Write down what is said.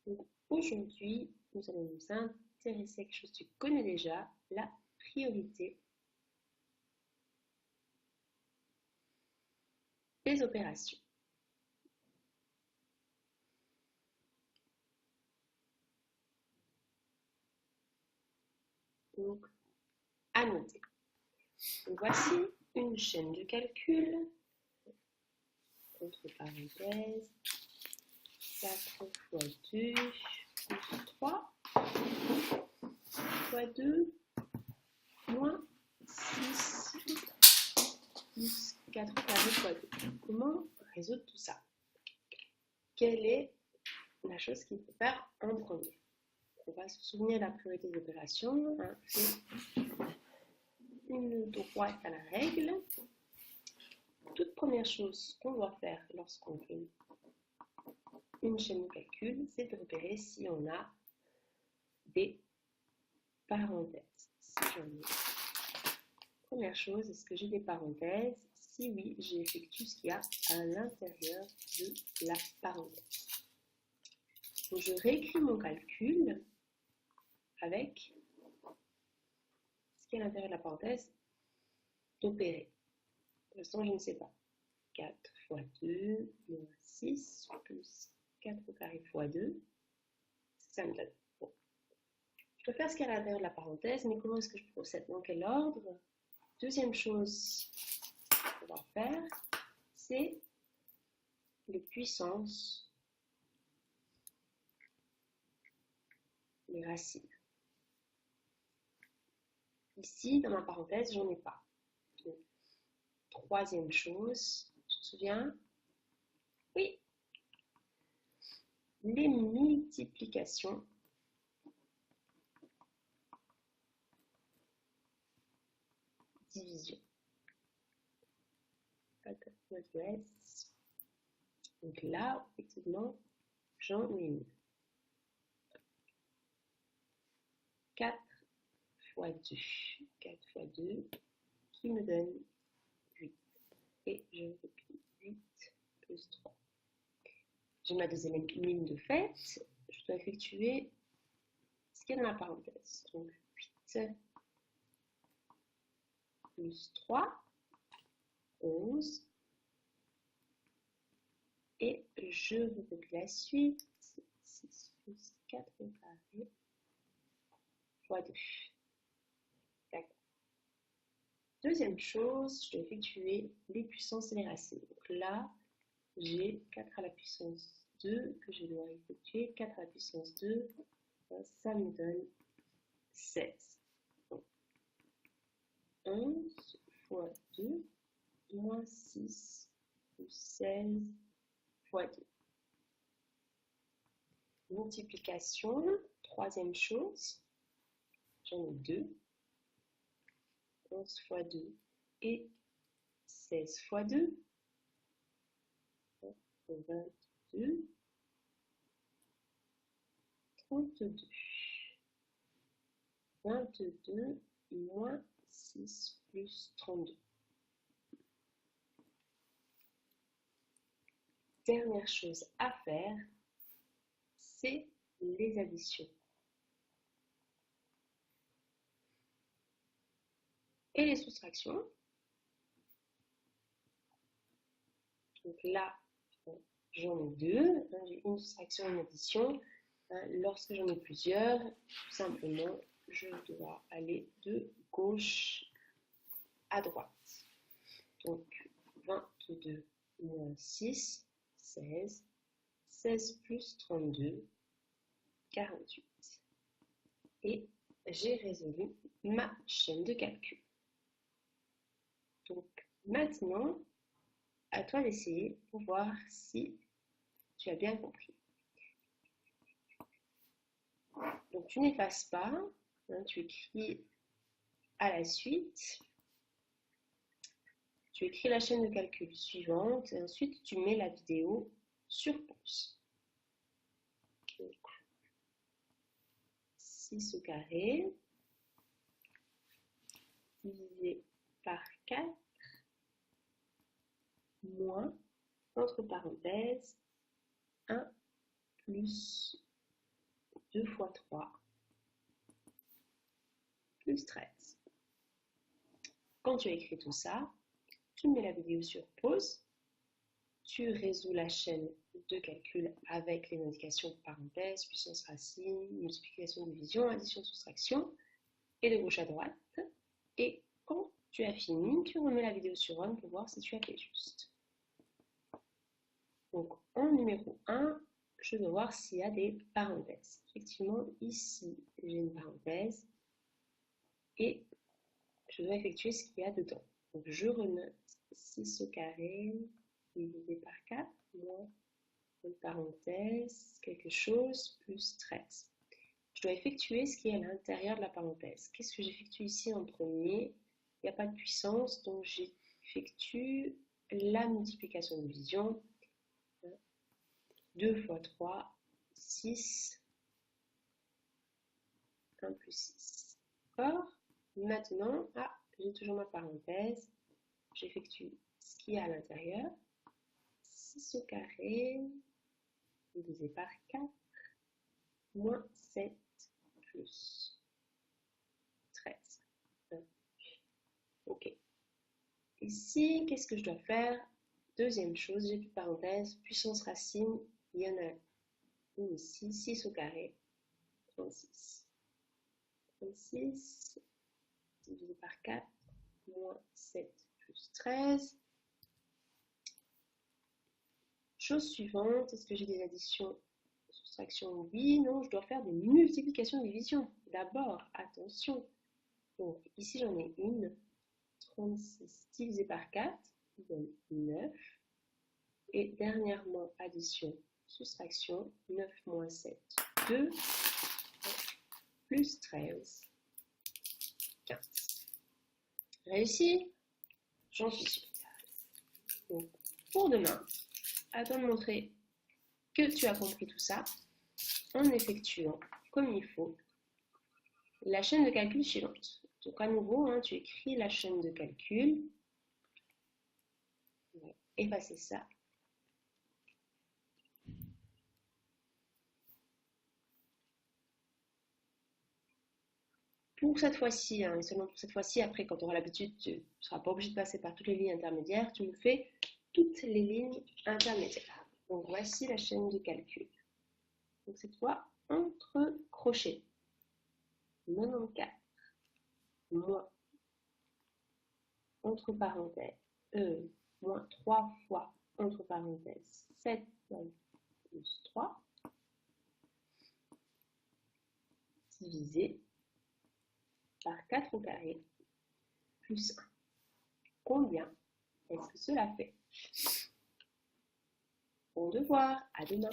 Donc, aujourd'hui, nous allons nous intéresser à quelque chose que tu connais déjà, la priorité des opérations. Donc, à noter. Donc, voici une chaîne de calcul, entre parenthèses, 4 fois 2 plus 3 fois 2 moins 6 plus 4 carré fois 2. Comment résoudre tout ça? Quelle est la chose qu'il faut faire en premier? On va se souvenir de la priorité des opérations. Hein, c'est une droite à la règle. Toute première chose qu'on doit faire lorsqu'on fait une chaîne de calcul, c'est de repérer si on a des parenthèses. Si j'en ai. Première chose, est-ce que j'ai des parenthèses? Si oui, j'effectue ce qu'il y a à l'intérieur de la parenthèse. Donc je réécris mon calcul avec ce qui est à l'intérieur de la parenthèse d'opérer. Pour l'instant, je ne sais pas. 4 fois 2 moins 6 plus 4 au carré fois 2, ça me donne. Bon. Je peux faire ce qu'il y a à l'intérieur de la parenthèse, mais comment est-ce que je procède? Dans quel ordre? Deuxième chose qu'on va faire, c'est les puissances, les racines. Ici, dans ma parenthèse, j'en ai pas. Donc, troisième chose, tu te souviens? Oui. Les multiplications division. Donc là, effectivement, j'en ai une. 4 fois 2. 4 fois 2 qui me donne 8. Et je replie 8 plus 3. J'ai ma deuxième ligne de fait. Je dois effectuer ce qu'il y a dans la parenthèse. Donc 8 plus 3, 11. Et je replie la suite. 6 plus 4 au carré fois 2. D'accord. Deuxième chose, je dois effectuer les puissances et les racines. Donc là, j'ai 4 à la puissance 2 que je dois effectuer. 4 à la puissance 2, ça me donne 16. Donc, 11 fois 2 moins 6 plus 16 fois 2. Multiplication, troisième chose, j'en ai 2. 11 fois 2 et 16 fois 2, 22, 32. 22 moins 6 plus 32. Dernière chose à faire, c'est les additions. Et les soustractions. Donc là, j'en ai deux. J'ai une soustraction et une addition. Lorsque j'en ai plusieurs, tout simplement, je dois aller de gauche à droite. Donc, 22 moins 6, 16. 16 plus 32, 48. Et j'ai résolu ma chaîne de calcul. Donc, maintenant, à toi d'essayer pour voir si tu as bien compris. Donc, tu n'effaces pas, hein, tu écris à la suite. Tu écris la chaîne de calcul suivante et ensuite tu mets la vidéo sur pause. Donc, 6 au carré divisé par 4 moins, entre parenthèses, 1 plus 2 fois 3 plus 13. Quand tu as écrit tout ça, tu mets la vidéo sur pause, tu résous la chaîne de calcul avec les indications parenthèses, puissance racine, multiplication, division, addition, soustraction, et de gauche à droite. Et quand tu as fini, tu remets la vidéo sur on pour voir si tu as fait juste. Donc en numéro 1, je dois voir s'il y a des parenthèses. Effectivement, ici, j'ai une parenthèse et je dois effectuer ce qu'il y a dedans. Donc je renote 6 au carré divisé par 4 moins une parenthèse, quelque chose, plus 13. Je dois effectuer ce qui est à l'intérieur de la parenthèse. Qu'est-ce que j'effectue ici en premier? Il n'y a pas de puissance, donc j'effectue la multiplication de division. 2 fois 3, 6, 1 plus 6. D'accord? Maintenant, j'ai toujours ma parenthèse. J'effectue ce qu'il y a à l'intérieur. 6 au carré divisé par 4 moins 7 plus 13. Ok. Ici, qu'est-ce que je dois faire? Deuxième chose, j'ai plus de parenthèse, puissance racine, il y en a une ici, 6 au carré, 36. 36 divisé par 4, moins 7 plus 13. Chose suivante, est-ce que j'ai des additions, soustractions? Oui, non, je dois faire des multiplications, divisions. D'abord, attention. Donc, ici, j'en ai une. 36 divisé par 4 donne 9. Et dernièrement, addition, soustraction, 9 moins 7, 2, plus 13, 15. Réussi? J'en suis sûre. Donc, pour demain, à toi de montrer que tu as compris tout ça en effectuant, comme il faut, la chaîne de calcul suivante. Donc, à nouveau, tu écris la chaîne de calcul. On va effacer ça. Pour cette fois-ci, et seulement pour cette fois-ci, après quand tu auras l'habitude, tu ne seras pas obligé de passer par toutes les lignes intermédiaires, tu me fais toutes les lignes intermédiaires. Donc voici la chaîne de calcul. Donc cette fois, entre crochets, 94, moins, entre parenthèses, moins 3 fois, entre parenthèses, 7 plus 3, divisé par 4 au carré, plus 1. Combien est-ce que cela fait? Bon devoir, à demain.